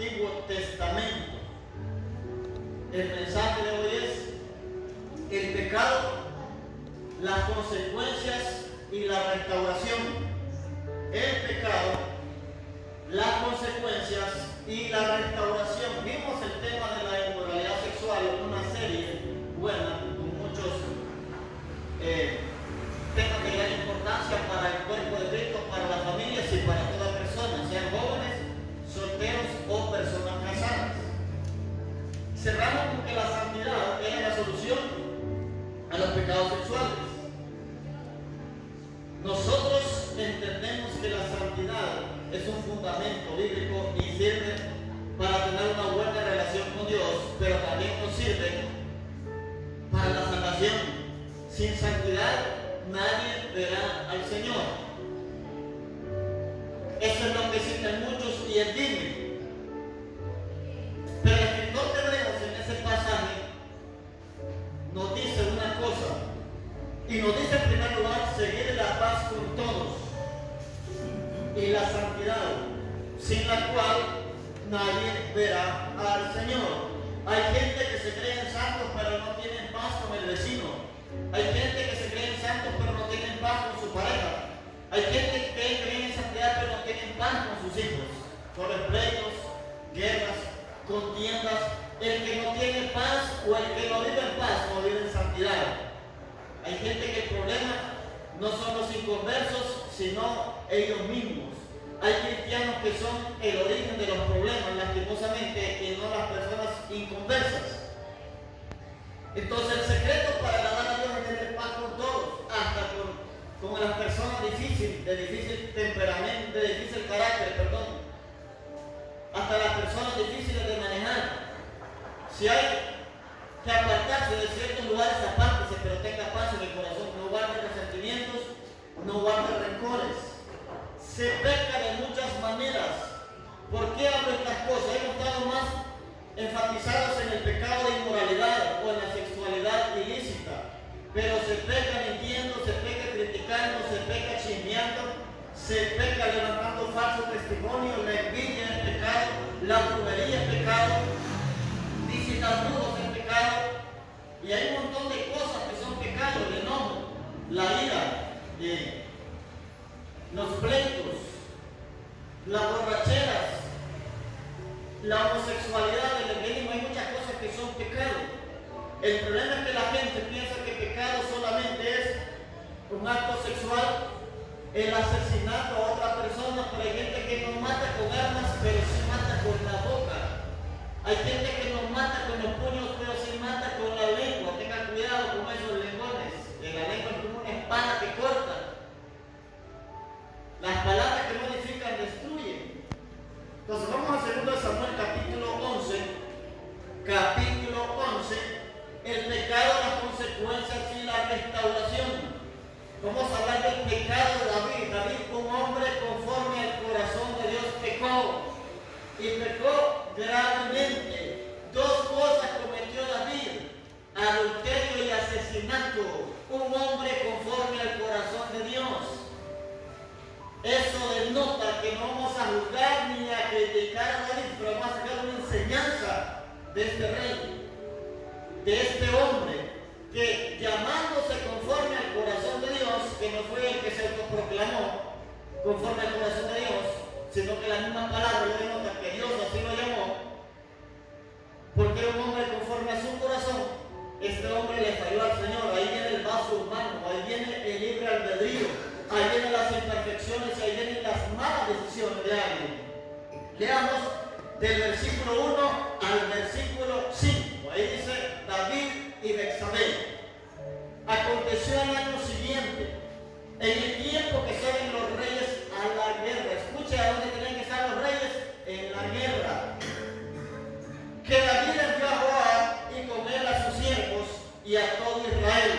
Antiguo Testamento. El mensaje de hoy es el pecado, las consecuencias y la restauración. El pecado, las consecuencias y la restauración. Vimos el tema de la inmoralidad sexual en una serie buena, con muchos temas de gran importancia para el cuerpo de Cristo, para las familias y para toda persona, sean jóvenes, solteros o personas casadas. Cerramos con que la santidad es la solución a los pecados sexuales. Nosotros entendemos que la santidad es un fundamento bíblico y sirve para tener una buena relación con Dios, pero también nos sirve para la salvación. Sin santidad nadie verá al Señor. Eso es lo que citan muchos y es digno. Pero el escritor de Hebreos en ese pasaje nos dice una cosa, y nos dice en primer lugar seguir la paz con todos y la santidad, sin la cual nadie verá al Señor. Hay gente que se creen santos pero no tienen paz con el vecino. Hay gente que se creen santos pero no tienen paz con su pareja. Hay gente que cree en santidad pero no tienen paz con sus hijos. Sobre pleitos, guerras, contiendas. El que no tiene paz o el que no vive en paz no vive en santidad. Hay gente que el problema no son los inconversos, sino ellos mismos. Hay cristianos que son el origen de los problemas, lastimosamente, y no las personas inconversas. Entonces el secreto para agradar a Dios es tener paz con todos, hasta con las personas difíciles, de difícil temperamento, de difícil carácter, perdón. Hasta las personas difíciles de manejar. Si hay que apartarse de ciertos lugares, apártese, pero tenga paz en el corazón. No guarde resentimientos, no guarde rencores. Se peca de muchas maneras. ¿Por qué hablo estas cosas? Hemos estado más enfatizados en el pecado de inmoralidad o en la sexualidad ilícita. Pero se peca mintiendo, se peca criticando, se peca chismeando, se peca levantando falso testimonio, la envidia es pecado, la brujería es pecado, visitar mudos es pecado, y hay un montón de cosas que son pecados: el enojo, la ira, los pleitos, las borracheras, la homosexualidad, el lesbianismo. Hay muchas cosas que son pecados. El problema es que la gente piensa que pecado solamente es un acto sexual, el asesinato a otra persona, pero hay gente que no mata con armas, pero sí mata con la boca. Hay gente que no mata con los puños, pero sí mata con la lengua. Tengan cuidado con esos lenguones. La lengua es como una espada que corta. Las palabras que modifican destruyen. Entonces vamos a 2 Samuel capítulo 11. Capítulo 11. El pecado, las consecuencias y la restauración. Vamos a hablar del pecado de David. David, un hombre conforme al corazón de Dios, pecó. Y pecó gravemente. 2 cosas cometió David: adulterio y asesinato. Un hombre conforme al corazón de Dios. Eso denota que no vamos a juzgar ni a criticar a David, pero vamos a sacar una enseñanza de este rey, de este hombre, que llamándose conforme al corazón de Dios, que no fue el que se autoproclamó conforme al corazón de Dios, sino que la misma palabra lo denota que Dios así lo llamó, porque era un hombre conforme a su corazón. Este hombre le falló al Señor. Ahí viene el vaso humano, ahí viene el libre albedrío, ahí vienen las imperfecciones, ahí vienen las malas decisiones de alguien. Leamos del versículo 1 al versículo 5. Ahí dice: David y Betsabé. Aconteció al año siguiente, en el tiempo que salen los reyes a la guerra. Escuche a dónde tienen que estar los reyes: en la guerra. Que David envió a Joab y con él a sus siervos y a todo Israel.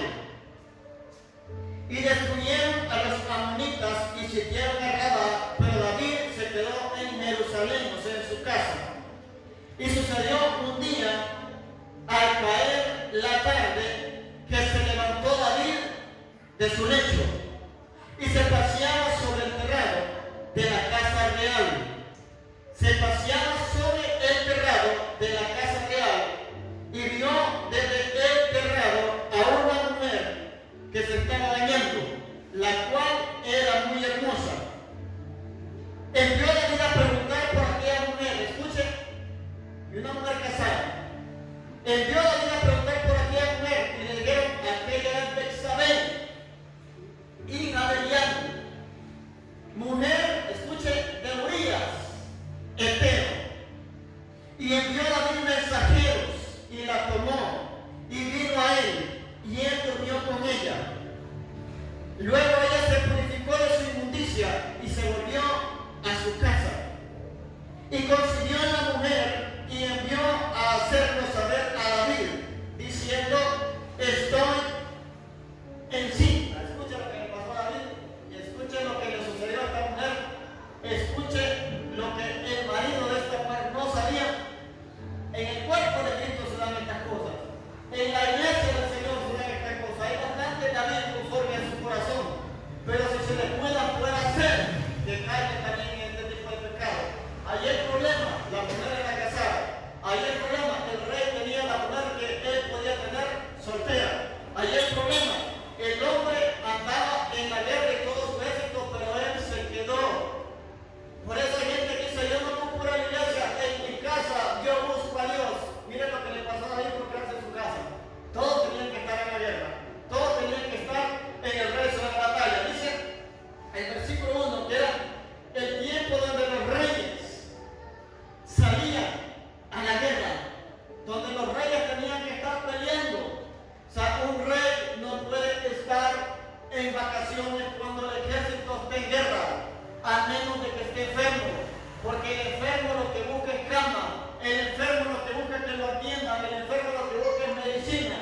Y destruyeron a los amonitas y sitiaron a Rabá, pero David se quedó en Jerusalén, o sea, en su casa. Y sucedió un día, al caer la tarde, que se levantó David de su lecho y se paseaba sobre el terrado de la casa real. Se paseaba sobre Y consiguió a la mujer y envió a hacerlo saber a David, diciendo: estoy encinta. Escucha lo que le pasó a David, y escuche lo que le sucedió a esta mujer, escuche lo que el marido de esta mujer no sabía. En el cuerpo de Cristo se dan estas cosas, en la iglesia del Señor se dan estas cosas. Hay bastante David conforme a su corazón, pero si se le puede hacer que caiga también en este tipo de pecado. Ahí el problema, la mujer era casada. Ahí el problema, el rey tenía la mujer que él podía tener soltera. Ahí el problema, el hombre andaba en la guerra y todo su éxito, pero él se quedó. Por eso hay gente que dice: yo no ocupo la iglesia, en mi casa yo busco a Dios. Miren lo que le pasó a David por quedarse en su casa. Todos tenían que estar en la guerra, todos tenían que estar en el rezo de la batalla. Dice el versículo 1 que era el tiempo donde los reyes salían a la guerra, donde los reyes tenían que estar peleando. O sea, un rey no puede estar en vacaciones cuando el ejército esté en guerra, a menos de que esté enfermo, porque el enfermo lo que busca es cama, el enfermo lo que busca es que lo atiendan, el enfermo lo que busca es medicina.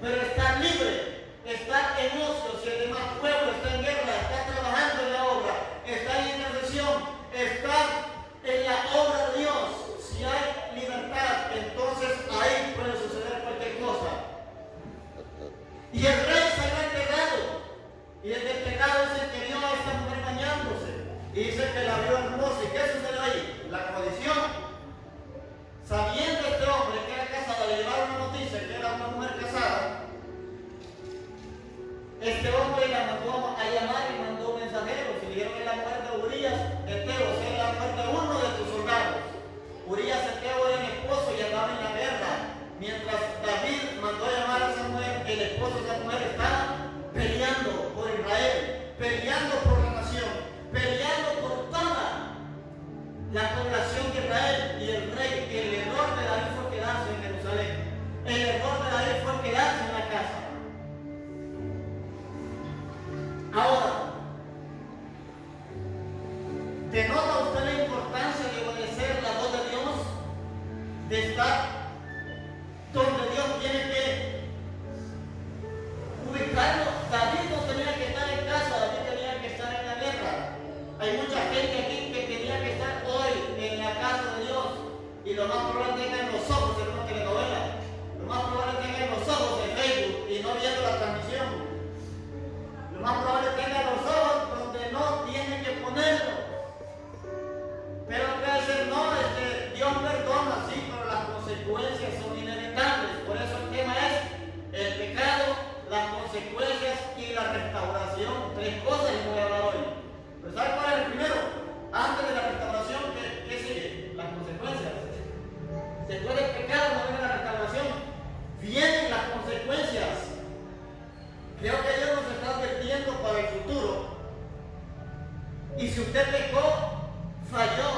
Pero estar libre, estar en ocio, si el demás pueblo está en guerra, está trabajando en la obra, está en intercesión, está en la obra de Dios, si hay libertad, entonces ahí puede suceder cualquier cosa. Y el rey salió enterrado, y el despegado es el que vio a esta mujer bañándose, y dice que la vio hermosa. ¿Y qué sucedió ahí? La condición. Sabiendo este hombre que era casado, le llevaron una noticia que era una mujer casada. Este hombre la mandó a llamar y mandó mensajeros y le dijeron: es la mujer de Urías Eteo, es la mujer de uno de tus soldados. Urías Eteo era el esposo y andaba en la guerra. Mientras David mandó a llamar a esa mujer, el esposo de esa mujer estaba peleando por Israel, peleando por la nación, peleando por toda la población de Israel. Y el rey, el error de David fue quedarse en Jerusalén, el error de David fue quedarse en la casa. Ahora, ¿denota usted la importancia de obedecer la voz de Dios? De estar donde Dios tiene que ubicarlo. David no tenía que estar en casa, David tenía que estar en la guerra. Hay mucha gente aquí que tenía que estar hoy en la casa de Dios, y lo más probable tengan los ojos en una telenovela, lo más probable tengan los ojos en Facebook y no viendo la transmisión, lo más probable tengan los ojos donde no tienen que ponerlo. Pero puede ser: no, Dios perdona, sí, pero las consecuencias son inevitables. Por eso el tema es el pecado, las consecuencias y la restauración. Tres cosas les voy a hablar hoy. Pero ¿sabe cuál es el primero? Antes de la restauración, ¿qué sigue? Las consecuencias. Después del pecado no viene la restauración, vienen las consecuencias. Creo que Dios nos está advirtiendo para el futuro. Y si usted pecó, falló,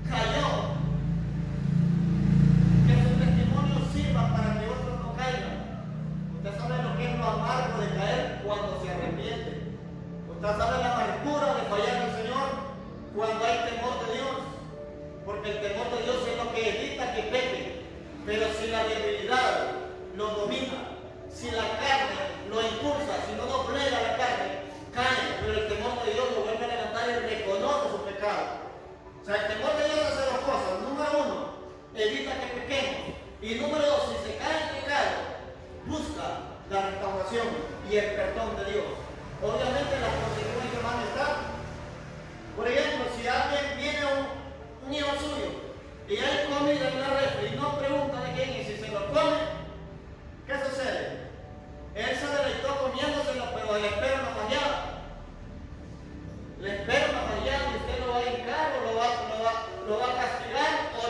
cayó, que su testimonio sirva para que otros no caigan. Usted sabe lo que es lo amargo de caer cuando se arrepiente. Usted sabe la amargura de fallar al Señor cuando hay temor de Dios. Porque el temor de Dios es lo que evita que peque. Pero si la debilidad lo domina, si la carne lo impulsa, si no doblega la carne, cae. Pero el temor de Dios lo vuelve a levantar y reconoce su pecado. O sea, el temor de Dios hace dos cosas. Número uno, evita que pequemos. Y número dos, si se cae en pecado, busca la restauración y el perdón de Dios. Obviamente las consecuencias van a estar. Por ejemplo, si alguien viene un hijo suyo y hay comida en la refri y no pregunta de quién es, si se lo come, ¿qué sucede? Él se deleitó comiéndoselo, pero el esperma no fallaba. El esperma fallaba y usted lo va a hincar o lo va a castigar, o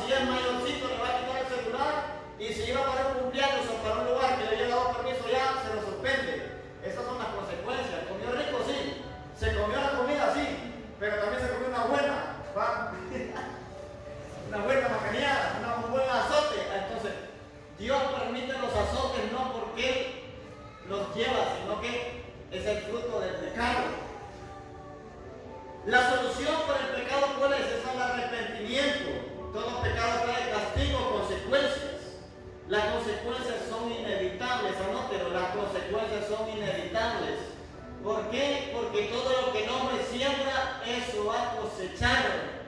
si es mayorcito le va a quitar el celular, y si iba para un cumpleaños o para un lugar que le había dado permiso ya, se lo suspende. Esas son las consecuencias. Comió rico, sí. Se comió la comida, sí. Pero también se comió una buena. Una buena macaneada, un buen azote. por el pecado, ¿cuál es? Es el arrepentimiento. Todo pecado trae castigo, consecuencias. Las consecuencias son inevitables, anótelo, las consecuencias son inevitables. ¿Por qué? Porque todo lo que el hombre siembra, eso va a cosechar.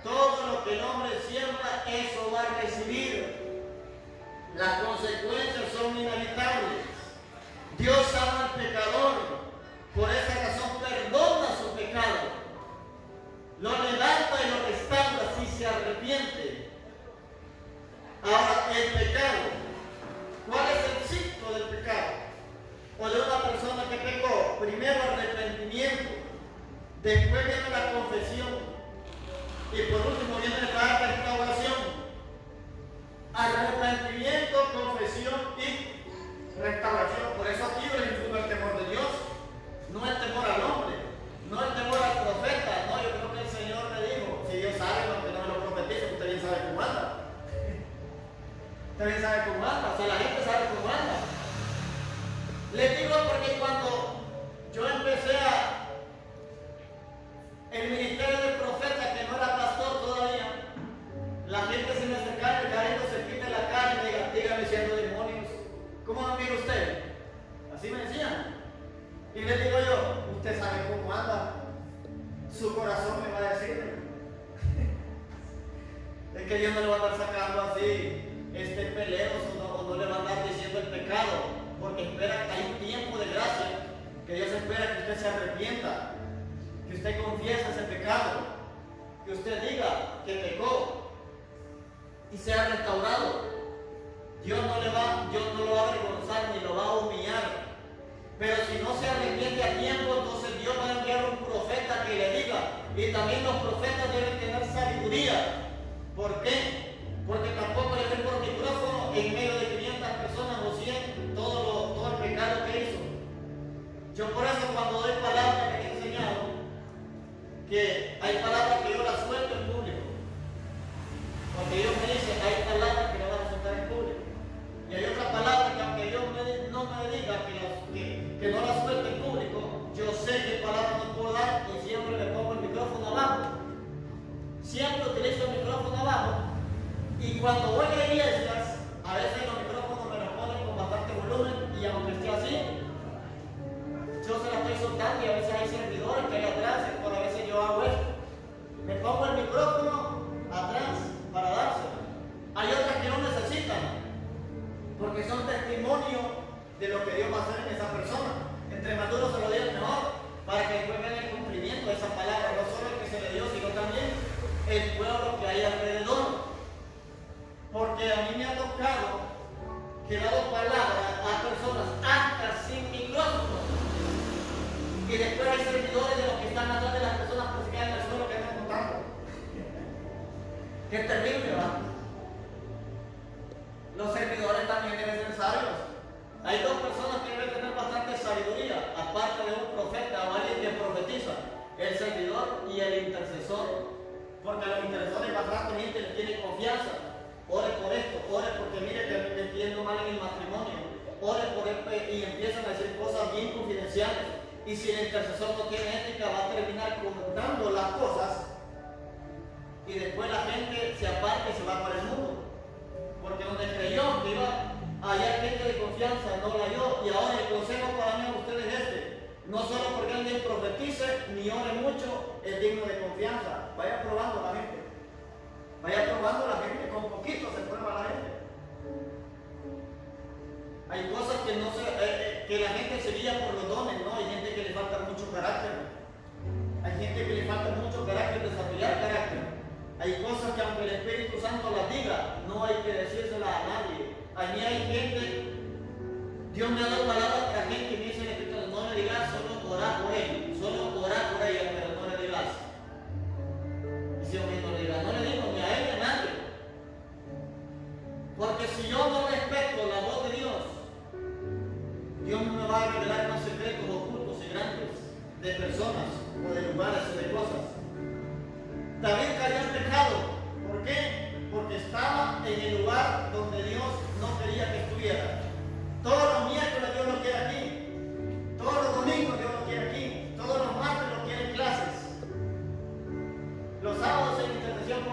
Todo lo que el hombre siembra, eso va a recibir. Las consecuencias son inevitables. Dios ama al pecador. Por esa razón perdona su pecado. Lo levanta y lo restaura si se arrepiente. Ahora, el pecado. ¿Cuál es el ciclo del pecado? O de una persona que pecó. Primero arrepentimiento. Después viene la confesión. Y por último viene la restauración. Arrepentimiento, confesión y restauración. Por eso aquí yo les infundo el temor de Dios. No el temor al hombre. No el temor al profeta. No, yo creo que el Señor me dijo. Si Dios sabe, aunque no me lo profetice, usted bien sabe cómo anda. Usted bien sabe cómo anda. O sea, la gente sabe cómo anda. Les digo porque cuando yo empecé el ministerio del profeta, que no era pastor todavía, la gente se me acercaba y cariño se quita la cara y me diga, dígame si ando demonios. ¿Cómo me mira usted? Así me decían. Y le digo yo, usted sabe cómo anda. Su corazón me va a decir. Es que Dios no le va a estar sacando así peleos o no le va a estar diciendo el pecado. Porque espera que hay un tiempo de gracia, que Dios espera que usted se arrepienta, que usted confiese ese pecado, que usted diga que pecó y sea restaurado. Dios no lo va a avergonzar ni lo va a humillar. Pero si no se arrepiente a tiempo, entonces Dios va a enviar un profeta que le diga. Y también los profetas deben tener sabiduría. ¿Por qué? Porque tampoco le den por micrófono en medio de 500 personas o 100 todo el pecado que hizo. Yo por eso cuando doy palabras les he enseñado que hay palabras que yo las suelto en público. Porque Dios me dice, hay palabras que no van a soltar en público. Y hay otras palabras que aunque Dios no me diga que no las suelte en público, yo sé qué palabras no puedo dar y siempre le pongo el micrófono abajo. Siempre utilizo el micrófono abajo. Y cuando voy a iglesias, a veces los micrófonos me los ponen con bastante volumen y aunque esté así, yo se la estoy soltando y a veces hay servidores que hay atrás, por a veces yo hago esto. Me pongo el micrófono atrás para dárselo. Hay otras que no necesitan, porque son testimonio de lo que Dios va a hacer en esa persona. Entre más duro se lo diga mejor, para que después vean el cumplimiento de esa palabra, no solo el que se le dio, sino también el pueblo que hay alrededor. Porque a mí me ha tocado que he dado palabras a personas hasta sin micrófono. Y después hay servidores de los que están atrás de las personas que se quedan en el suelo que están contando. Qué terrible, ¿verdad? Los servidores también deben ser sabios. Hay dos personas que deben tener bastante sabiduría, aparte de un profeta o alguien que profetiza: el servidor y el intercesor. Porque a los intercesores bastante gente les tiene confianza. Ore por esto, ore porque mire que me entiendo mal en el matrimonio. Ore por esto y empiezan a decir cosas bien confidenciales. Y si el intercesor no tiene ética, va a terminar contando las cosas. Y después la gente se aparta y se va para el mundo. Porque donde creyó que iba a hallar gente de confianza, no la halló. Y ahora el consejo para mí a ustedes es este: no solo porque alguien profetice ni ore mucho es digno de confianza. Vaya probando a la gente. Vaya probando a la gente, con poquito se prueba la gente. Hay cosas que que la gente se guía por los dones, ¿no? Hay gente que le falta mucho carácter. Hay gente que le falta mucho carácter, desarrollar carácter. Hay cosas que aunque el Espíritu Santo las diga, no hay que decírselas a nadie. A mí hay gente, Dios me ha dado palabras para gente y me dice el Espíritu: no le digas, solo orar por él, solo orar por ella, pero no le digas. Y si yo no le diga, no le digo ni a él ni a nadie. Porque si yo no respeto la voz de Dios, Dios no me va a revelar más secretos ocultos y grandes de personas o de lugares o de cosas. David cayó en pecado. ¿Por qué? Porque estaba en el lugar donde Dios no quería que estuviera. Todos los miércoles Dios lo quiere aquí. Todos los domingos Dios lo quiere aquí.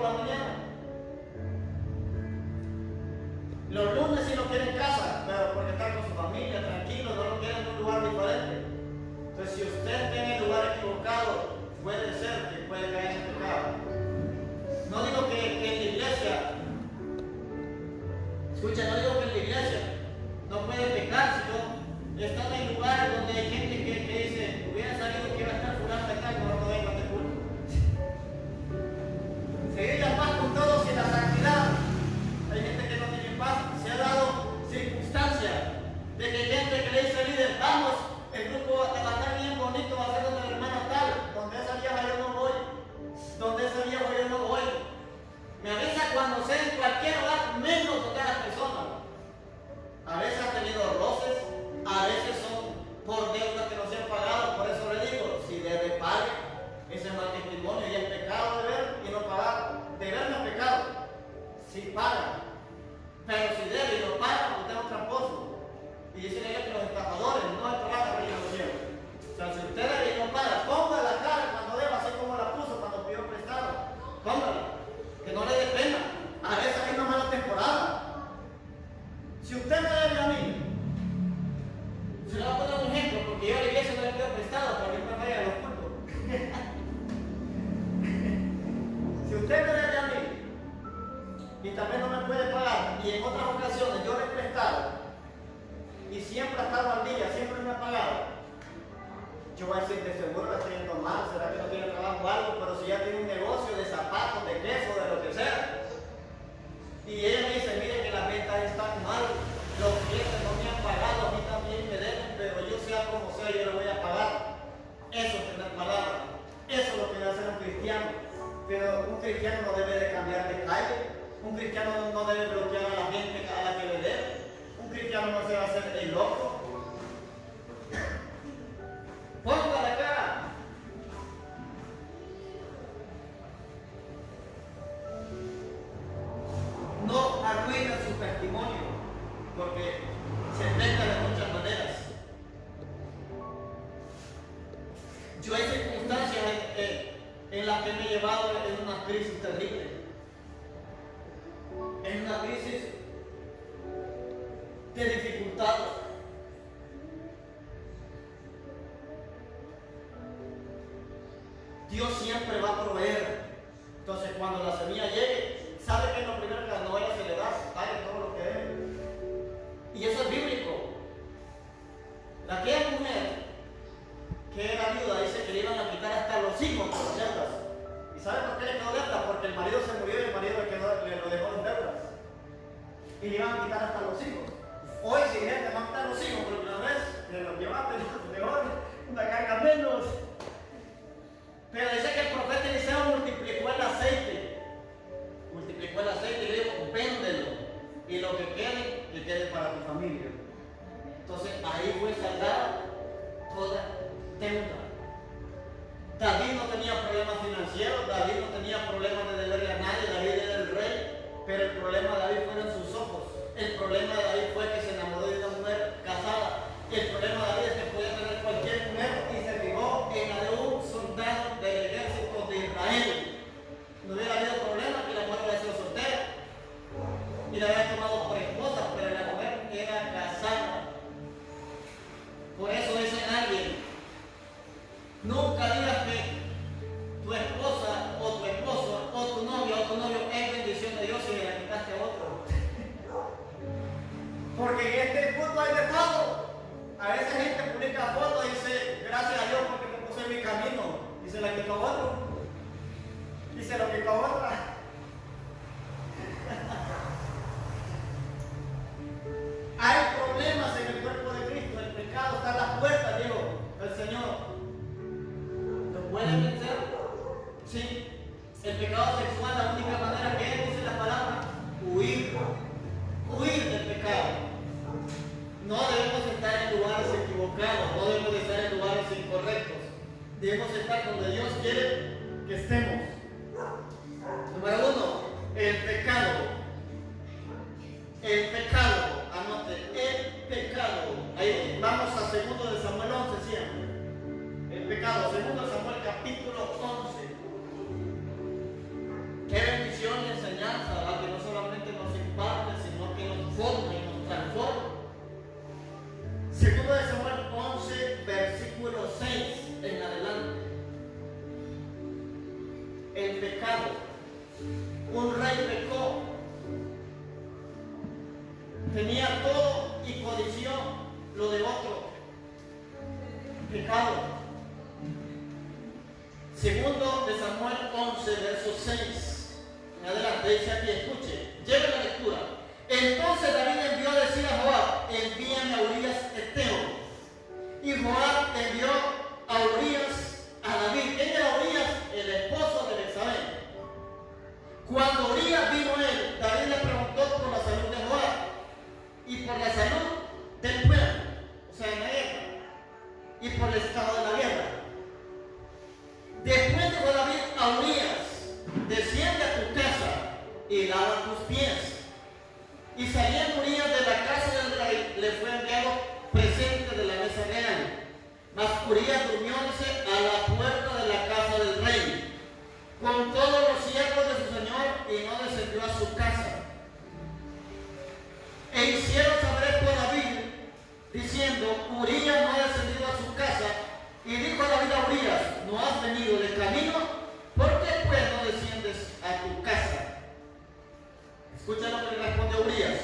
la mañana. Los lunes sí lo quieren en casa, pero porque está con su familia, tranquilo, no lo quieren en un lugar diferente. Entonces, si usted está en el lugar equivocado, puede ser que puede caer en pecado. No digo que en la iglesia, escucha, no digo que en la iglesia no puede pecar, sino están en lugares donde hay gente que dice, hubiera sabido que iba a estar fulano de tal, no vengo a este culto. Seguir la paz con todos y la santidad. Hay gente que no tiene paz. Se ha dado circunstancia de que hay gente que le dice al líder, vamos, el grupo va a estar bien bonito, va a ser donde el hermano tal, donde esa vieja yo no voy, donde ese viejo yo no voy. Me avisa cuando sea en cualquier lugar, menos donde la persona. A veces ha tenido roces, a veces son por deudas que no se han pagado. Por eso le digo, si debe pague, ese es mal testimonio. Y el pecado deber y no pagar. Deber no es pecado, si paga. Pero si debe y no paga, usted es un tramposo. Y dicen ellos que los estafadores no es pagar la reina de los cielos. O sea, si usted debe y no paga, ponga la cara cuando deba, así como la puso cuando pidió prestado. Póngala, que no le dé pena. A veces hay una mala temporada. Si usted me debe a mí, se le va a poner un ejemplo, porque yo a la iglesia no le pido prestado para que no me vaya a los cultos. Si usted me debe a mí y también no me puede pagar, y en otras ocasiones yo le he prestado y siempre ha estado al día, siempre me ha pagado, yo voy a decir, de seguro la estoy yendo mal, será que no tiene trabajo o algo, pero si ya tiene un negocio de zapatos, de queso, de lo que sea, y ella me dice, mire que las ventas están mal, los clientes no me han pagado, a mí también me deben, pero yo sea como sea, yo le voy a pagar. Eso es tener palabra, eso es lo que debe hacer un cristiano. Pero un cristiano no debe de cambiar de calle, un cristiano no debe bloquear a la gente a la que le debe, un cristiano no se va a hacer el loco. Ponga la cara. No arruina su testimonio, porque se peca de muchas maneras. Yo hay circunstancias en las que me he llevado en una crisis terrible, en una crisis de dificultad. Dios siempre va a proveer. Entonces, cuando la semilla llegue, sabe que lo primero que la novela se le da, pague todo lo que debe. Y eso es bíblico. Aquella mujer que era viuda dice que le iban a quitar hasta los hijos por las deudas. ¿Y sabe por qué le quedó deuda? Porque el marido se murió y el marido le lo dejó en deudas. Y le iban a quitar hasta los hijos. Hoy si gente va a quitar los hijos, porque una vez le los llevaste, mejor una carga menos. Pero dice que el profeta Eliseo multiplicó el aceite. Multiplicó el aceite y le dijo, véndelo. Y lo que quede para tu familia. Entonces ahí fue saldada toda deuda. David no tenía problemas financieros, David no tenía problemas de deberle a nadie, David era el rey, pero el problema de David fueron sus ojos. El problema de David fue que se enamoró de una mujer casada. El problema de David es que podía tener cualquier mujer y se fijó en la de un soldado del ejército de Israel. No hubiera habido problema que la mujer hubiera sido soltera y la había tomado por esposa, pero la mujer era casada. Por eso dice alguien, nunca digas que tu esposa o tu esposo o tu novia o tu novio es bendición de Dios y le la quitaste a otro. Porque en este punto hay de todo. A veces gente publica fotos y dice, gracias a Dios porque me puse en mi camino, y se la quitó a otro. Y se lo quitó a otra. Hay problemas en el cuerpo de Cristo, el pecado está a las puertas, dijo el Señor. ¿Lo pueden vencer? Sí. El pecado sexual, la única manera que es, dice la palabra, huir del pecado. No debemos estar en lugares equivocados, no debemos estar en lugares incorrectos. Debemos estar donde Dios quiere que estemos. Número 1, el pecado. El pecado, anote, el pecado. Ahí vamos a 2 de Samuel 11 siempre. El pecado, 2 de Samuel capítulo 11. Qué bendición. el pecado. Un rey pecó, tenía todo y codició lo de otro. Pecado. Segundo de Samuel 11, verso 6. En adelante dice aquí, escuche, lleve la lectura. Entonces David envió a decir a Joab, envíame a Urías Eteo. Y Joab envió a Urías a David. ¿Quién era Urías? El esposo de Betsabé. Cuando Urías vino él, David le preguntó por la salud de Joab y por la salud del pueblo, o sea, en la guerra, y por el estado de la guerra. Después dijo David a Urías, desciende a tu casa y lava tus pies. Y saliendo Urías de la casa del rey, le fue enviado presente de la mesa real. Mas Urías durmióse a la puerta de la casa del rey, con todos los siervos de su señor, y no descendió a su casa. E hicieron saber esto a David, diciendo, Urías no ha descendido a su casa. Y dijo David a Urías, no has venido de camino, ¿por qué pues no desciendes a tu casa? Escucha lo que le responde Urías.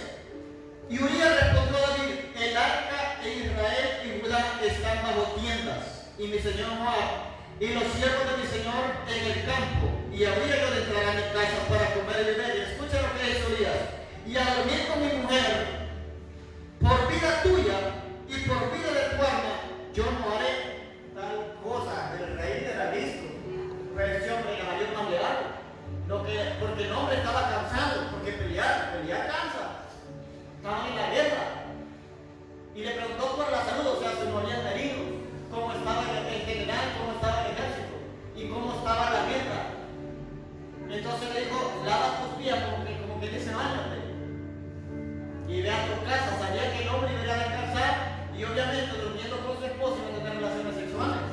Y Urías respondió a David, el arca de Israel y Judá están bajo tiendas, y mi señor Joab y los siervos de mi señor en el campo, y habría yo de entrar a mi casa para comer y beber. Y escucha lo que dice Urías, y a dormir con mi mujer, por vida tuya y por vida de tu alma, yo no haré tal cosa. El rey era listo, pero ese hombre le salió más leal, porque el hombre estaba cansado, porque pelear cansa, estaban en la guerra, y le preguntó por la salud, o sea, si no habían herido, cómo estaba el general, cómo estaba el ejército y cómo estaba la guerra. Entonces le dijo, lava tus pies, como que dice, báñate y ve a tu casa. Sabía que el hombre iba a descansar y obviamente durmiendo con su esposo iba a tener relaciones sexuales,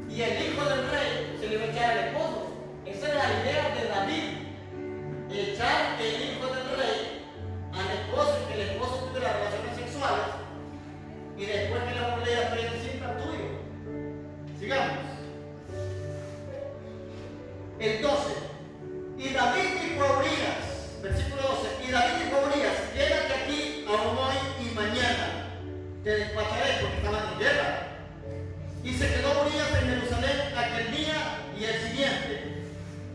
y el hijo del rey se le iba a echar al esposo. Esa era la idea de David, echar el hijo del rey al esposo y que el esposo tuviera relaciones sexuales, y después que la mujer le diga, estoy encima tuyo. Sigamos. El 12. Y David dijo a Urías, versículo 12, y David dijo a Urías, quédate aquí aún hoy y mañana te despacharé, porque estaban en guerra. Y se quedó Urías en Jerusalén aquel día y el siguiente.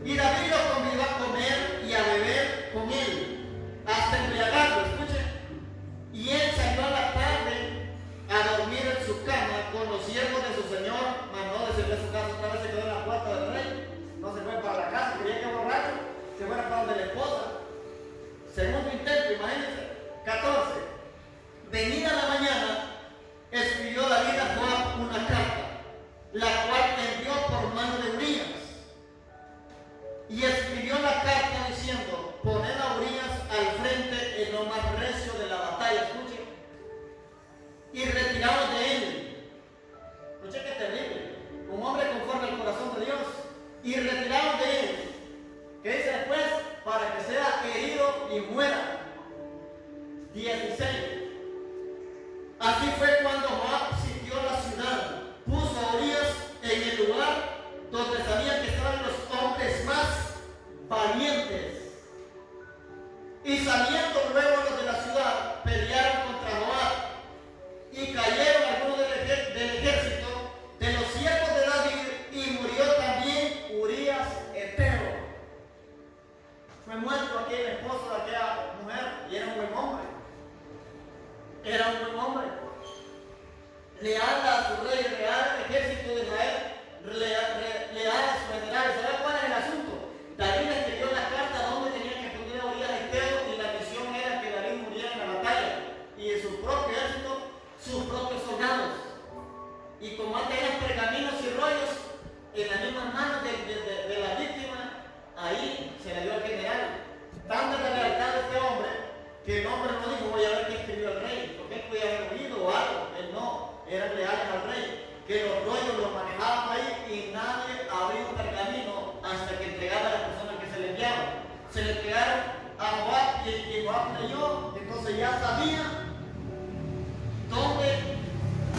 Y David lo convidó a comer y a beber con él, hasta embriagarlo, escuchen. Y él salió a la tarde a dormir en su cama con los siervos de su señor, mas no descendió a su casa. Otra vez se quedó en la puerta del rey, no se fue para la casa, quería que borracho se fuera para donde la esposa. Segundo intento, imagínense. 14. Venida la mañana, escribió David a Joab una carta, la cual envió por mano de Urías. Y escribió la carta diciendo, poned a Urías al frente en lo más recio de la batalla, escuchen, y retiraos de él. Escuchen que terrible, un hombre conforme al corazón de Dios, y retiraos de él. ¿Qué dice después? Para que sea herido y muera. 16. Así fue cuando Joab sitió la ciudad, puso a Urías en el lugar donde sabían que estaban los hombres más valientes. Y saliendo luego los de la ciudad, pelearon contra Joab, y cayeron algunos del ejército de los siervos de David, y murió también Urías Eteo. Fue muerto aquí el esposo de aquella mujer, y era un buen hombre. Era un buen hombre, leal a su rey, leal al ejército de Israel, leal a su general. ¿Sabe cuál es el asunto? David escribió la carta donde tenía que esconder a Urías Eteo, y la misión era que David muriera en la batalla, y en su propio ejército, sus propios soldados. Y como antes eran pergaminos y rollos en las mismas manos de la víctima, ahí se le dio al general. Tanta la lealtad de este hombre, que el hombre no dijo, voy a ver qué escribió el rey, porque él podía haber oído o algo. Él no, eran leales al rey, que los rollos los manejaban ahí, y nadie abría un pergamino hasta que entregaba a la persona que se le enviaba. Se le entregaron a Joab, y Joab leyó, entonces ya sabía dónde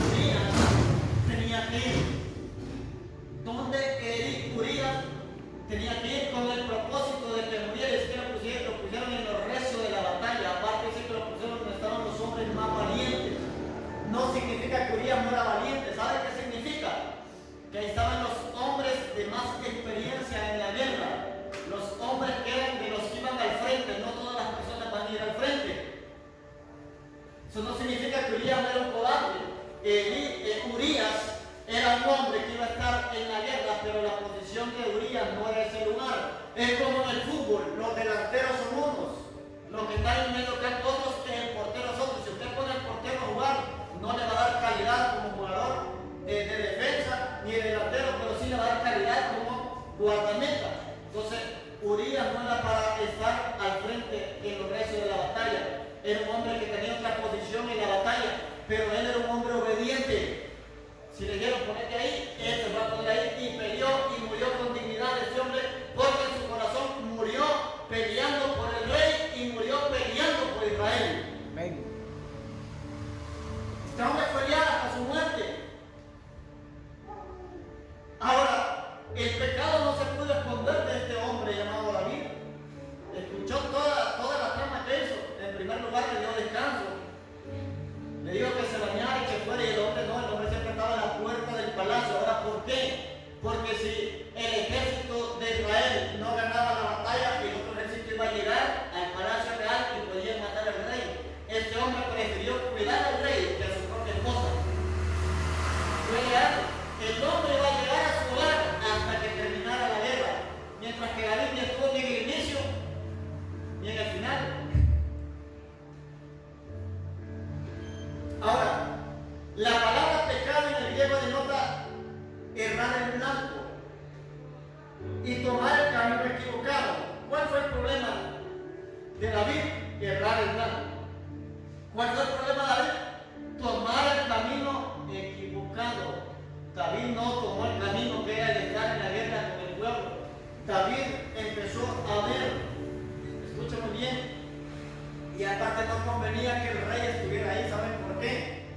Urías tenía que ir, dónde Urías tenía que ir. Es como en el fútbol, los delanteros son unos, los que están en medio campo otros, el portero es otro. Si usted pone al portero a jugar, no le va a dar calidad como jugador de defensa ni de delantero, pero sí le va a dar calidad como guardameta. Entonces, Urías no era para estar al frente en los restos de la batalla. Era un hombre que tenía otra posición en la batalla, pero él era un hombre obediente. Si le dijeron ponerte ahí, él se va a poner ahí y peleó y murió con dignidad ese hombre, porque en su corazón murió peleando por el rey y murió peleando por Israel. Amén. Este hombre fue ya hasta su muerte. Ahora, el pecado no se pudo esconder de este hombre llamado David. Escuchó toda la trama que hizo. En primer lugar le dio descanso. Le dijo que se bañara y que fuera, y el hombre no, el hombre siempre estaba a la puerta del palacio. Ahora, ¿por qué? Porque si el ejército de Israel no ganaba la batalla, el otro ejército iba a llegar al palacio real y podían matar al rey. Este hombre prefirió cuidar al rey que a su propia esposa. Fue leal. El hombre iba a llegar a su hogar hasta que terminara la guerra, mientras que David ni estuvo ni en el inicio ni en el final. Ahora, la palabra pecado en el griego denota errar el blanco y tomar el camino equivocado. ¿Cuál fue el problema de David? Errar el blanco. ¿Cuál fue el problema de David? Tomar el camino equivocado. David no tomó el camino que era el estar en la guerra con el pueblo. David empezó a ver, escucha muy bien, y aparte no convenía que el rey estuviera ahí. ¿Saben por qué?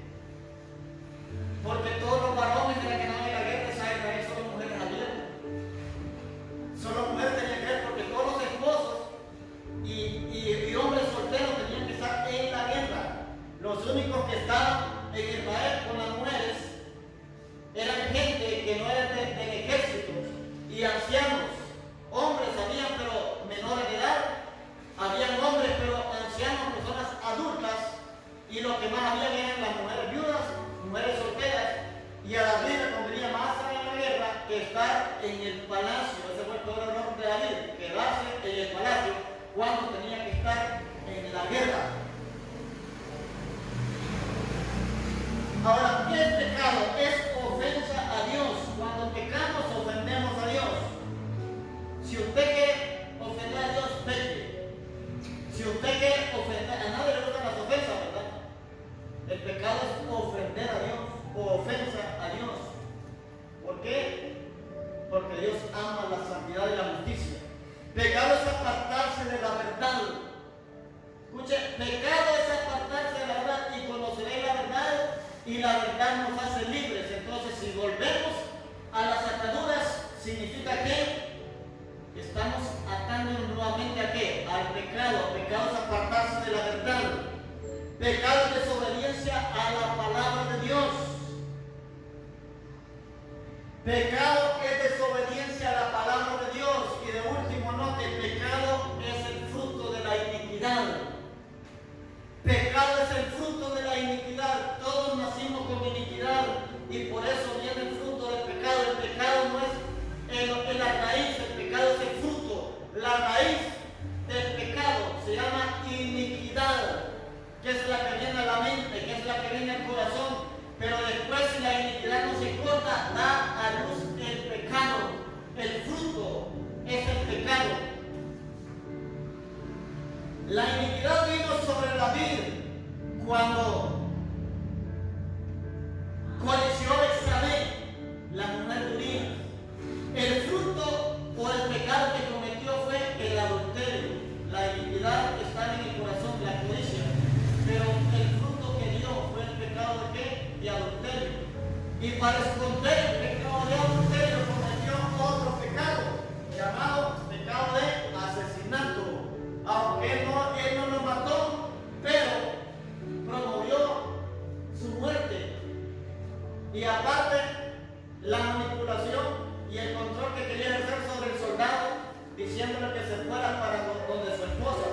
Porque todos los varones de la que no había la guerra de Israel solo mujeres habían. Solo mujeres tenían que ver, porque todos los esposos y hombres solteros tenían que estar en la guerra. Los únicos que estaban en Israel con las mujeres eran gente que no eran del ejército y ancianos. Hombres habían, pero menores de edad. Habían hombres, pero ancianos, personas adultas. Y lo que más habían eran las mujeres viudas, mujeres solteras. Y a David le convenía más estar en la guerra que estar en el palacio. Ese fue todo el error de David, quedarse en el palacio cuando tenía que estar en la guerra. Ahora, ¿qué es pecado? Es ofensa a Dios. Cuando pecamos, ofendemos a Dios. Si usted quiere ofender a Dios, peque. Si usted quiere ofender, a nadie le gustan las ofensas, ¿verdad? El pecado es ofender a Dios o ofensa a Dios. ¿Por qué? Porque Dios ama la santidad y la justicia. Pecado es apartarse de la verdad. Escuche, pecado es apartarse de la verdad, y conoceréis la verdad y la verdad nos hace libres. Entonces, si volvemos a las ataduras, significa que estamos atándonos nuevamente a qué? Al pecado. Pecado es apartarse de la verdad. Pecado es desobediencia a la palabra de Dios. Pecado es desobediencia a la palabra de Dios. Y de último, note, pecado es el fruto de la iniquidad. Pecado es el fruto de la iniquidad. Todos nacimos con iniquidad y por eso viene el fruto del pecado. El pecado no es la raíz, el pecado es el fruto. La raíz del pecado se llama iniquidad, que es la que viene a la mente, que es la que viene al corazón. Pero después, si la iniquidad no se corta, da a luz el pecado. El fruto es el pecado. La iniquidad vino sobre David cuando codició a Betsabé, la mujer de Urías. El fruto o el pecado que cometió fue el adulterio. La iniquidad está en el corazón, la codicia. Pero el fruto que dio fue el pecado de qué? De adulterio. Y para esconder el pecado de adulterio cometió otro pecado, llamado pecado de asesinato. Aunque él no lo mató, pero promovió su muerte. Y aparte, la manipulación y el control que quería ejercer sobre el soldado, diciéndole que se fuera para donde su esposa.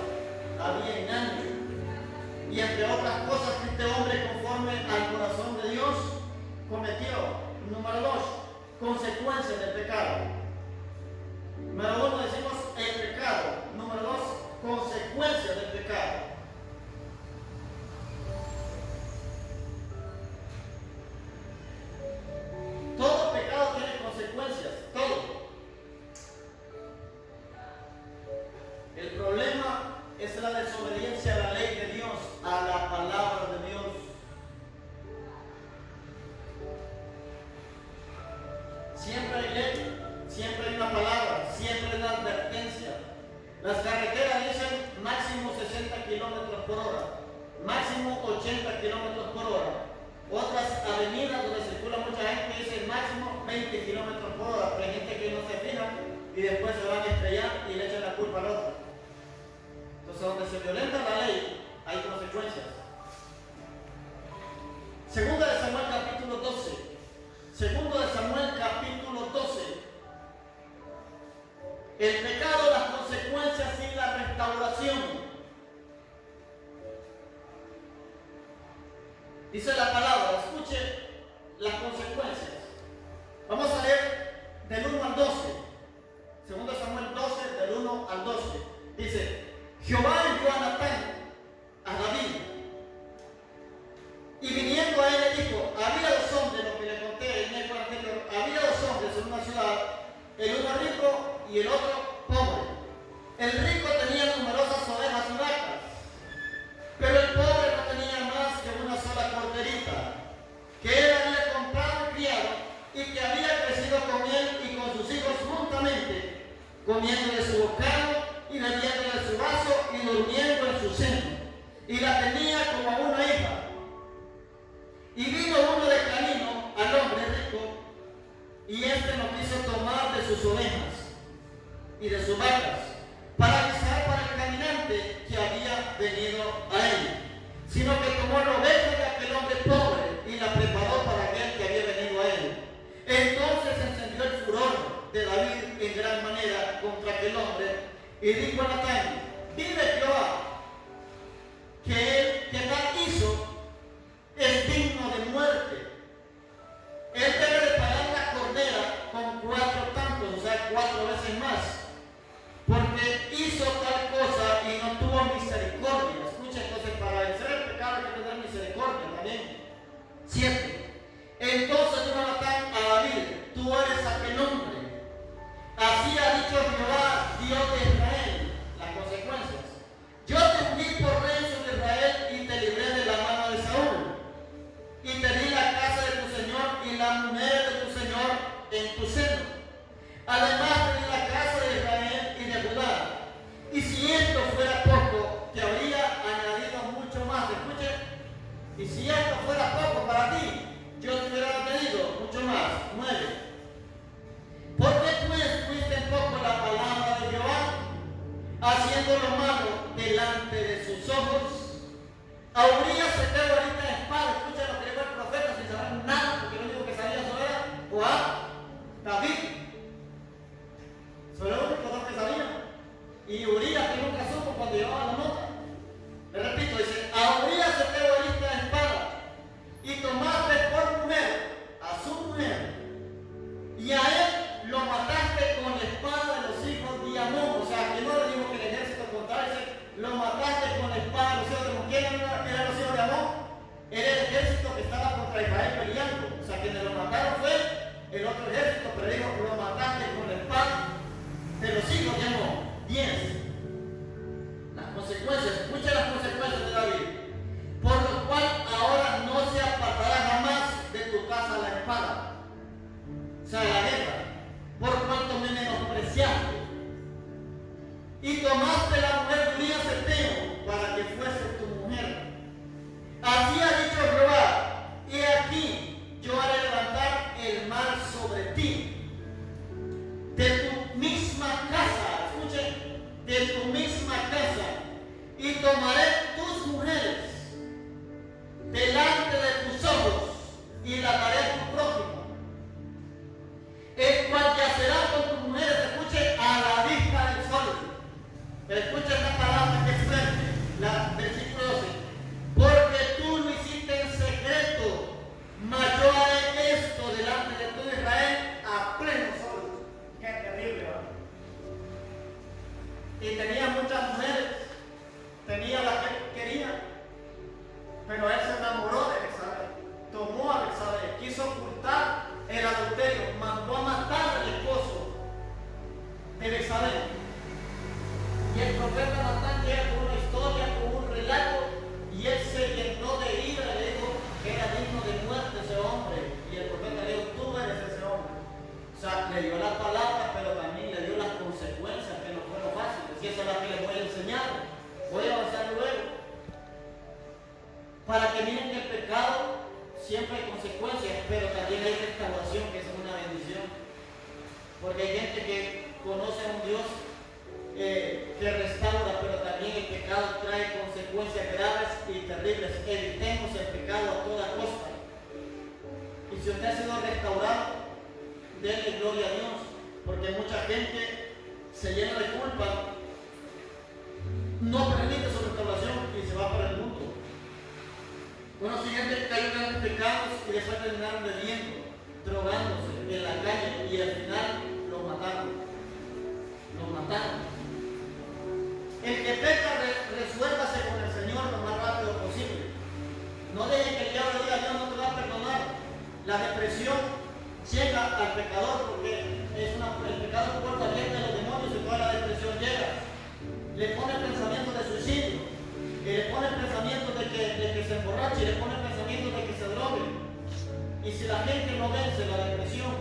Había engaño. Y entre otras cosas que este hombre, conforme al corazón de Dios, cometió. Número 2, consecuencias del pecado. Número 1, decimos Las carreteras dicen máximo 60 kilómetros por hora, máximo 80 kilómetros por hora. Otras avenidas donde circula mucha gente dicen máximo 20 kilómetros por hora, pero hay gente que no se fija y después se van a estrellar y le echan la culpa al otro. Entonces, donde se violenta la ley, hay consecuencias. Segunda de Samuel capítulo 12. Segundo de Samuel capítulo 12. El pecado, las consecuencias y la restauración. Dice la palabra, escuche las consecuencias. Vamos a leer del 1 al 12. Segundo de Samuel 12, del 1 al 12. Dice, Jehová envió a Natán a David, y viniendo a él le dijo, había dos hombres, lo que le conté en el tiempo anterior, había dos hombres en una ciudad, el uno rico y el otro pobre. El rico tenía numerosas ovejas y vacas, pero el pobre no tenía más que una sola corderita, que él había comprado y criado, y que había crecido con él y con sus hijos juntamente, comiendo de su bocado y bebiendo de su vaso y durmiendo en su seno, y la tenía como a una hija. Y vino uno de camino al hombre rico, y éste no quiso tomar de sus ovejas y de sus vacas para avisar para el caminante que había venido a él, sino que tomó la oveja de aquel hombre pobre y la preparó para aquel que había venido a él. Entonces encendió el furor de David en gran manera contra aquel hombre, y dijo a Natán, vive Jehová, que él que tal hizo es digno de muerte. Él debe de pagar la cordera con 4 tantos, o sea, 4 veces más, porque hizo tal cosa y no tuvo misericordia. Escucha, entonces, para vencer el pecado hay que tener misericordia también. 7. Entonces dijo Natán a David, tú eres aquel hombre. Así ha dicho Jehová, Dios de Israel. Las consecuencias. Yo te ungí por rey sobre Israel y te libré de la mano de Saúl. Y te di la casa de tu señor y la mujer de tu señor en tu seno. Además te di la casa de Israel y de Judá. Y si esto fuera poco, te habría añadido mucho más. Escuche, y si esto fuera poco para ti, yo te hubiera añadido mucho más. 9. ¿Por qué pues fuiste en poco la palabra de Jehová, haciendo lo malo delante de sus ojos? A Urías se te ahorita de espada. Escucha lo que dijo el profeta sin saber nada, porque lo único que sabía eso era Joab, David. Son los únicos dos que sabían. Y Urías, que nunca supo cuando llevaba la nota. Le repito, dice, a Urías se te ahorita de espada, y tomaste por mujer a su mujer, y a él lo mataste con la espada de los hijos de Amón. O sea, que no le dijo que el ejército contrario, lo mataste con la espada de los hijos de Amón. ¿Quién eran los hijos de Amón? Era el ejército que estaba contra Israel peleando. O sea, quienes lo mataron fue el otro ejército, pero dijo, lo mataste con la espada de los hijos de Amón. 10. Las consecuencias, escucha las consecuencias de David. Por lo cual ahora no se apartará jamás de tu casa la espada. O sea, la guerra, por cuanto me menospreciaste y tomaste la mujer de Urías Eteo para que fuese tu mujer. Así ha dicho Jehová, y aquí yo haré levantar el mal sobre ti, de tu misma casa, escuchen, de tu misma casa, y tomaré tus mujeres delante de tus ojos y la daré a tu prójimo, el cual yacerá con tus mujeres, escuche, a la vista del sol. Pero escucha esta palabra que es fuerte, la versículo 12. Porque tú lo hiciste en secreto, mas yo haré esto delante de todo Israel a pleno sol. Qué terrible, ¿verdad? Y tenía muchas mujeres, tenía las que quería, pero él se enamoró de Betsabé, tomó a Betsabé, quiso ocultar el adulterio, mandó a matar al esposo de Betsabé. Y el profeta Natán llega con una historia, con un relato, y él se llenó de ira, le dijo que era digno de muerte ese hombre. Y el profeta le dijo, tú eres ese hombre. O sea, le dio la palabra, pero también le dio las consecuencias, que no fueron fáciles. si esa es la que les voy a enseñar. Voy a avanzar luego. Para que miren que el pecado siempre hay consecuencias, pero también hay restauración, que es una bendición. Porque hay gente que conoce a un Dios que restaura, pero también el pecado trae consecuencias graves y terribles. Evitemos el pecado a toda costa. Y si usted ha sido restaurado, denle gloria a Dios, porque mucha gente se llena de culpa, no permite su restauración y se va para el mundo. Bueno, si gente que cayó en pecados y después terminaron bebiendo, drogándose en la calle y al final los mataron. Los mataron. El que peca, resuélvase con el Señor lo más rápido posible. No deje que el diablo diga, Dios no te va a perdonar. La depresión llega al pecador porque el pecado es puerta abierta de los demonios y toda la depresión llega. Le pone pensamientos de suicidio, y le pone pensamientos de que se emborrache, y le pone pensamientos de que se drogue. Y si la gente no vence la depresión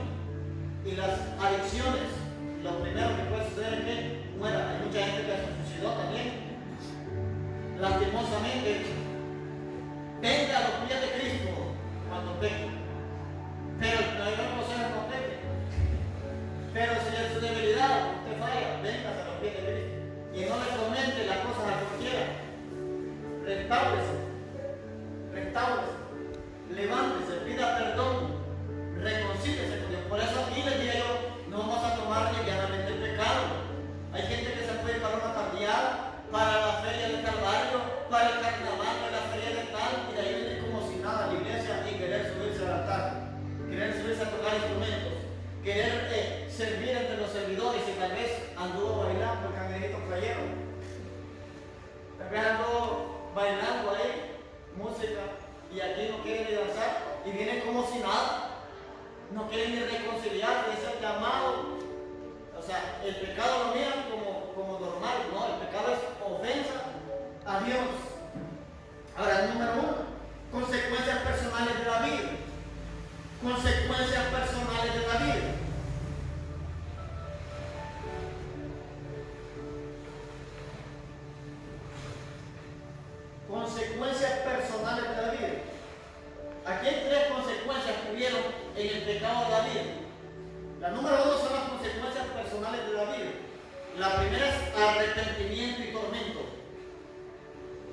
y las adicciones, lo primero que puede suceder es que muera. Hay mucha gente que se suicidó también. Lastimosamente, venga a los pies de Cristo cuando peque. Pero no hay una cosa que no peque. Pero si en su debilidad usted falla, venga a los pies de Cristo. Y no le comente las cosas a cualquiera. Restáurese. Levántese, pida perdón. Reconcíliese con Dios. Por eso aquí les digo yo, no vamos a tomar livianamente el pecado. Hay gente que se puede para una tardeada, para la feria del Calvario, para el carnaval, para la feria de tal, y de ahí viene como si nada a la iglesia y querer subirse al altar, querer subirse a tocar instrumentos, querer servir entre los servidores y tal vez anduvo bailando el cangrejito playero. Tal vez anduvo bailando ahí, música, y aquí no quieren ni danzar, y vienen como si nada. No quieren ni reconciliar, es el llamado. O sea, el pecado lo miran como normal, no, el pecado es ofensa a Dios. Ahora, el número 1, consecuencias personales de la vida. Consecuencias personales de la vida. Consecuencias personales de la vida. Aquí hay 3 consecuencias que hubieron en el pecado de la vida. La número 1 son las consecuencias personales de la vida. La primera es arrepentimiento y tormento.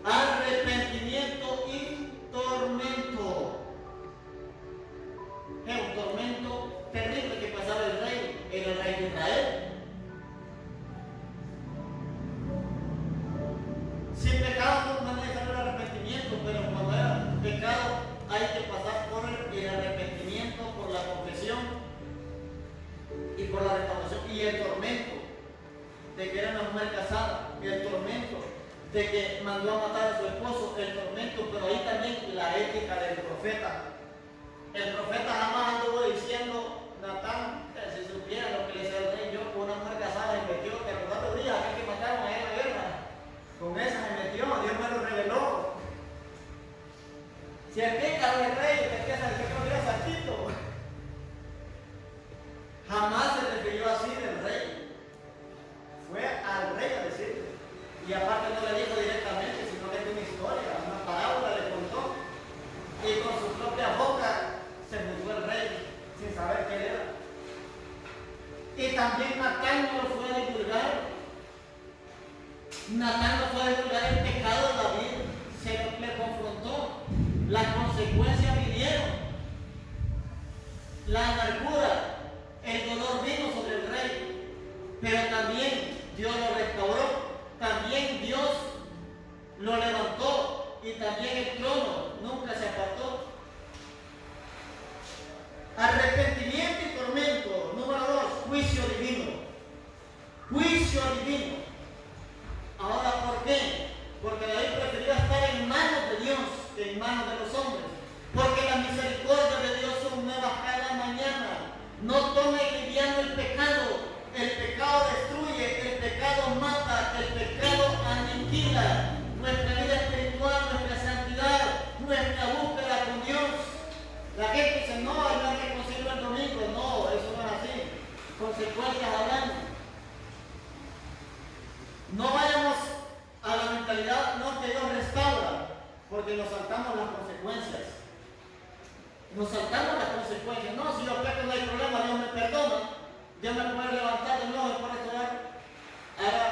Arrepentimiento y tormento. Es un tormento terrible que pasaba el rey de Israel. Sin pecado no es necesario el arrepentimiento, pero cuando hay pecado hay que pasar por el arrepentimiento, por la confesión y por la restauración. Y el tormento de que era una mujer casada, el tormento de que mandó a matar a su esposo, el tormento, pero ahí también la ética del profeta. El profeta jamás anduvo diciendo, Natán, si supiera lo que le decía el rey, yo con una mujer casada me metió, que los 4 días aquel que mataron a la guerra, con esa me metió, Dios me lo reveló. Si el pecado del rey, el pecado era saltito. Jamás se refirió así del rey. Fue al rey a decirle. Y aparte no le dijo directamente, sino que tiene una historia, una parábola le contó. Y con su propia boca se juzgó el rey sin saber qué era. Y también Natán no lo fue a divulgar. Natán no fue a divulgar el pecado de David. Se le confrontó. Las consecuencias vinieron. La amargura, el dolor vino sobre el rey. Pero también Dios lo restauró. También Dios lo levantó. Y también el trono nunca se apartó. Arrepentimiento y tormento. Número 2, juicio divino. Juicio divino. Ahora, ¿por qué? Porque David prefirió estar en manos de Dios que en manos de los hombres. Porque las misericordias de Dios son nuevas cada mañana. No tome liviano el pecado. El pecado destruye, el pecado mata, el pecado aniquila. Nuestra vida espiritual, nuestra santidad, nuestra búsqueda con Dios. La gente dice, no, no hay que conseguirlo el domingo. No, eso no es así. Consecuencias hablando. No vayamos a la mentalidad, no, que Dios restaura, porque nos saltamos las consecuencias. Nos saltamos las consecuencias. No, si yo peco no hay problema, Dios me perdona. Dios me puede levantar de nuevo y por restaurar. Ahora,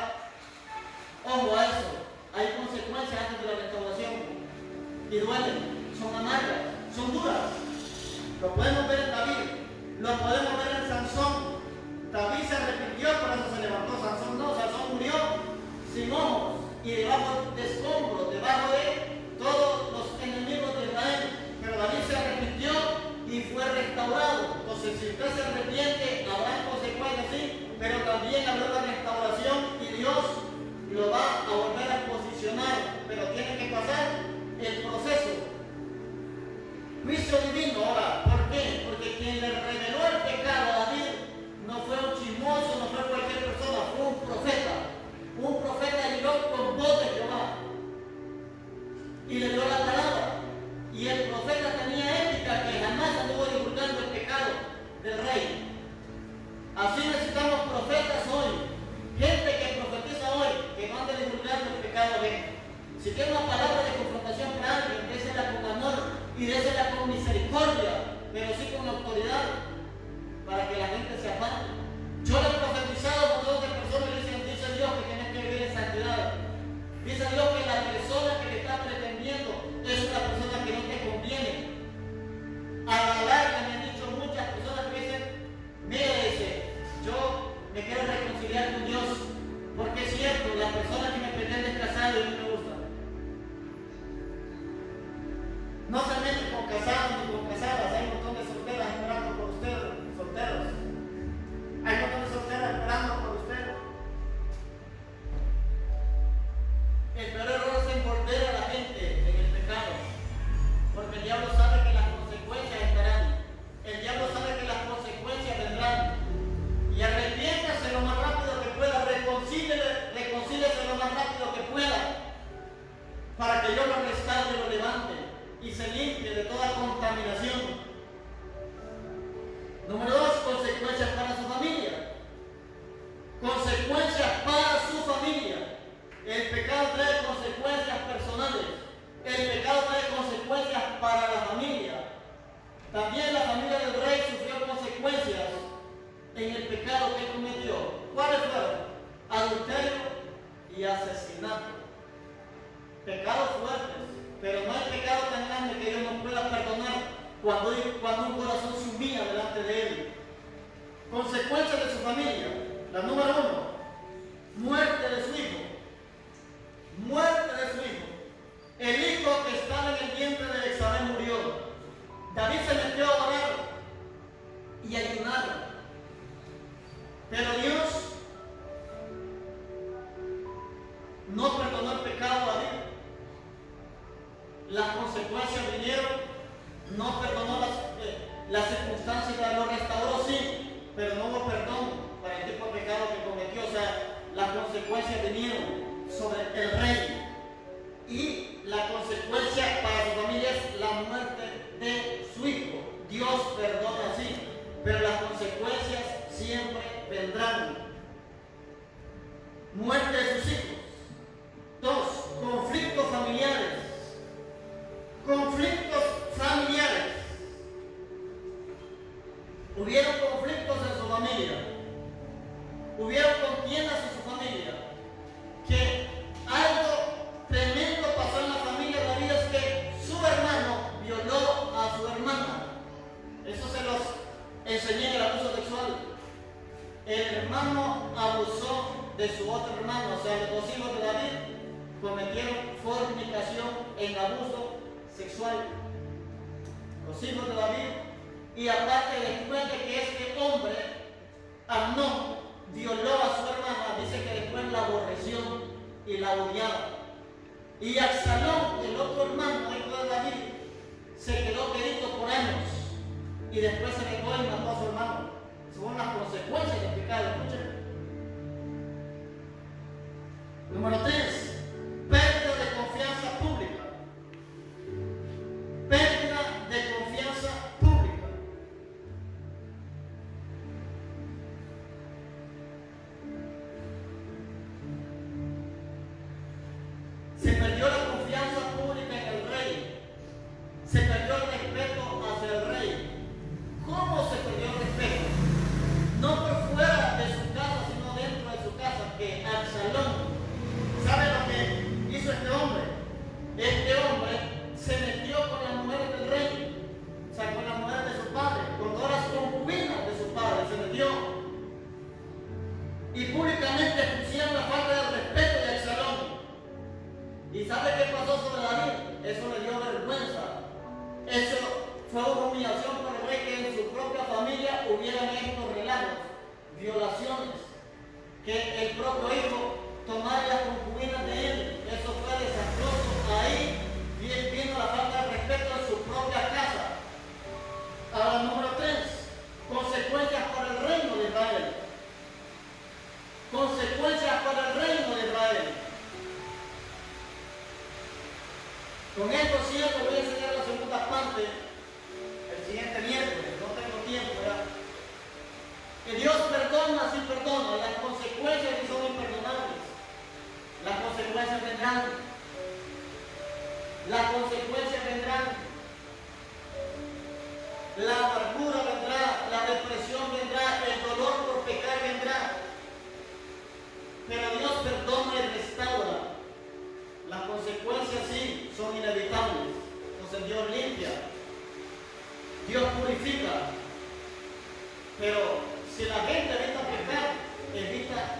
ojo a eso. Hay consecuencias antes de la restauración. Y duelen, son amargas, son duras. Lo podemos ver en David, lo podemos ver en Sansón. David se arrepintió, por eso se levantó. Sansón no, Sansón murió sin ojos y debajo de escombros, debajo de todos los enemigos de Israel. Pero David se arrepintió y fue restaurado. Entonces, si usted se arrepiente, habrá consecuencias, sí, pero también habrá una restauración y Dios lo va a volver a posicionar. Pero tiene que pasar el proceso. Juicio divino. Ahora, ¿por qué? Porque quien le reveló el pecado a David no fue un chismoso, no fue cualquier persona, fue un profeta. Un profeta llegó con voz de Jehová y le dio la palabra. Y el profeta tenía ética, que jamás anduvo divulgando el pecado del rey. Así necesitamos profetas hoy, gente que profetiza hoy, que no ande divulgando el pecado de él. Si tiene una palabra de confrontación para alguien, désela con amor y désela con misericordia, pero sí con autoridad, para que la gente se aparte. Yo le he profetizado a un montón de personas y dicen, dice Dios que tienes que vivir en santidad. Dice Dios que la persona que te está pretendiendo es una persona que no te conviene. A la larga me han dicho muchas personas que dicen, mira, dice, yo me quiero reconciliar con Dios, porque es cierto, la persona que me pretende es casada y no me gusta. No se meten con casados ni con casadas, hay un montón de solteras esperando por ustedes, solteros. Hay un montón de solteras esperando por ustedes. El peor error es envolver a la gente en el pecado, porque el diablo sabe que las consecuencias estarán. El diablo sabe que las consecuencias vendrán. Y arrepiéntase lo más rápido que pueda, reconcíliese lo más rápido que pueda, para que Dios lo restaure y lo levante y se limpie de toda contaminación. Número 2, consecuencias para su familia. Consecuencias para su familia. El pecado trae consecuencias personales. El pecado trae consecuencias para la familia. También la familia del rey sufrió consecuencias en el pecado que cometió. ¿Cuáles fueron? Adulterio y asesinato. Pecados fuertes, pero no hay pecado tan grande que Dios no pueda perdonar cuando un corazón se humilla delante de Él. Consecuencias de su familia. La número 1, muerte de su hijo. Muerte de su hijo. El hijo que estaba en el vientre de Betsabé murió. David se metió a orar y ayunar. Pero Dios no perdonó el pecado a David. Las consecuencias vinieron, no perdonó las circunstancias, lo restauró sí, pero no hubo perdón para el tipo de pecado que cometió. O sea, las consecuencias vinieron sobre el rey. Y la consecuencia para su familia es la muerte de su hijo. Dios perdona sí, pero las consecuencias siempre vendrán. Muerte de sus hijos. 2, conflictos familiares. Conflictos familiares. Hubieron conflictos en su familia. Hubieron contiendas en su familia. Que algo tremendo pasó en la familia de David es que su hermano violó a su hermana. Eso se los enseñé en el abuso sexual. El hermano abusó de su otro hermano, o sea, los dos hijos de David cometieron fornicación en abuso sexual. Los hijos de David, y aparte después de que este hombre, Amnón, violó a su hermana, dice que después la aborreció y la odiaba. Y Absalón, el otro hermano, hijo de David, se quedó quedito por años y después se negó y mató a su hermano. Son las consecuencias del pecado. Número 3, pérdida de confianza pública. Pérdida de confianza pública. Se perdió la confianza pública en el rey. Se perdió el respeto hacia el rey. ¿Cómo se perdió el respeto? No por fuera de su casa, sino dentro de su casa, que Absalón, ¿sabe lo que hizo este hombre? Este hombre se metió con las mujeres del rey, o sea, con las mujeres de su padre, con todas las concubinas de su padre, se metió. Y públicamente expusieron la falta de respeto de Absalón. ¿Y sabe qué pasó sobre David? Eso le dio vergüenza. Eso fue una humillación para el rey, que en su propia familia hubieran estos relajos, violaciones, que el propio hijo tomara las concubinas de él. Eso fue desastroso. Ahí vino la falta de respeto en su propia casa. Ahora, número 3, consecuencias para el reino de Israel. Consecuencias para el reino de Israel. Con esto cierto voy a enseñar la segunda parte el siguiente miércoles, no tengo tiempo, ¿verdad? Que Dios perdona si perdona, las consecuencias que son imperdonables. Las consecuencias vendrán. Las consecuencias vendrán. La amargura vendrá, la depresión vendrá, el dolor por pecar vendrá. Pero Dios perdona y restaura. Las consecuencias sí son inevitables. Entonces Dios limpia. Dios purifica. Pero si la gente evita pecar, evita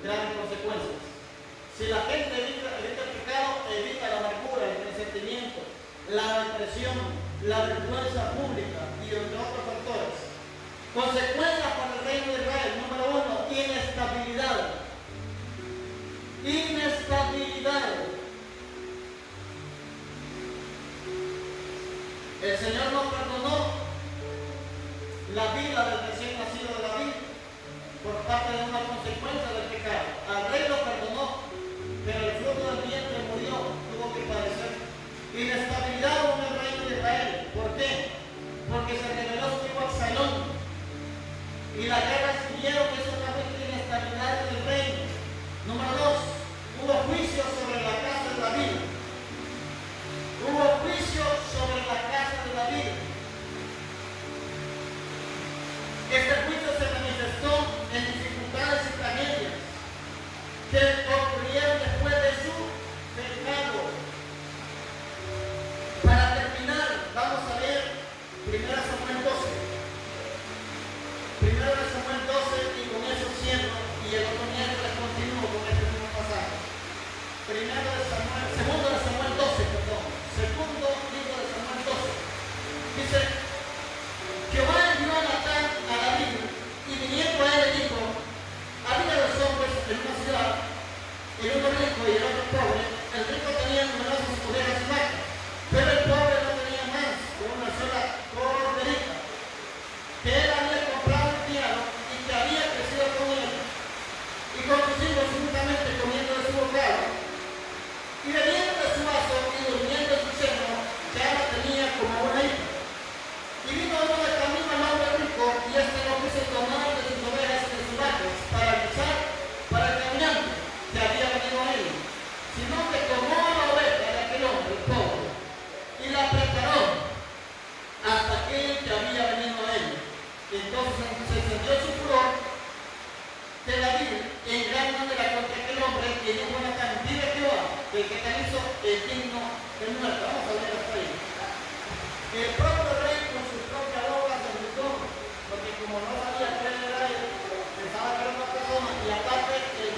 graves consecuencias. Si la gente evita el pecado, evita la amargura, el resentimiento, la depresión, la vergüenza pública y entre otros factores. Consecuencias para el reino de Israel. Número 1, inestabilidad. Inestabilidad. El Señor no perdonó la vida del recién nacido de David por parte de una consecuencia del pecado. Al rey lo perdonó, pero el fruto del vientre murió, tuvo que padecer. Inestabilidad en el reino de Israel. ¿Por qué? Porque se rebeló su hijo Absalón. Y la guerra siguieron, eso trajo inestabilidad en el reino. Número 2, hubo juicio sobre la casa de David. Hubo juicio sobre la casa de David. Este juicio se manifestó en dificultades y tragedias que ocurrieron después de su pecado. Para terminar, vamos a leer 1 Samuel 12. 1 Samuel 12 y con eso cierro y el otro miércoles continúo con este mismo pasaje. 2 Samuel 12, perdón. Segundo libro de Samuel 12. Dice, Jehová envió a Natán a David y viniendo a él le dijo, había dos hombres en una ciudad, el uno rico y el otro pobre. El rico tenía numerosas ovejas y vacas, pero el pobre no tenía más que una sola corderita, que él había comprado y criado y que había crecido con él, y con sus hijos juntamente comiendo de su bocado, y bebiendo de su vaso y durmiendo en su seno, ya la tenía como una hija. Y vino uno de camino al hombre rico, y este no quiso tomar de sus ovejas y de sus vacas para guisar para el caminante que había venido a él, sino que tomó la oveja de aquel hombre pobre y la preparó hasta aquel que había venido a él. Entonces se encendió su furor de David en gran manera contra aquel hombre, y dijo a Natán, vive Jehová, que el que te hizo es digno de muerte. Vamos a ver hasta ahí. El propio rey con su propia boca se gritó, porque como no sabía quién era él, pensaba que era una persona, y aparte el